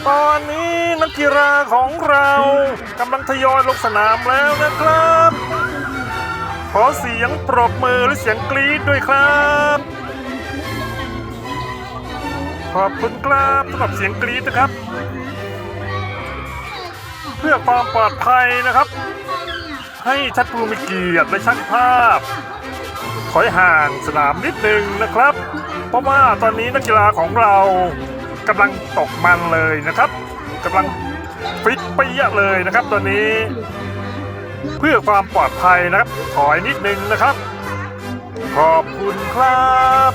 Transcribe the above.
ตอนนี้นักกีฬาของเรากำลังทยอยลงสนามแล้วนะครับ ขอเสียงปรบมือและเสียงกรี๊ดด้วยครับขอบคุณครับสำหรับเสียงกรี๊ดนะครับเพื่อความปลอดภัยนะครับ ให้ชัดภูมิเกียรติและช่างภาพถอยห่างสนามนิดนึงนะครับเพราะว่าตอนนี้นักกีฬาของเรากำลังตกมันเลยนะครับกำลังฟิตเปี้ยเลยนะครับตอนนี้เพื่อความปลอดภัยนะครับถอยนิดนึงนะครับขอบคุณครับ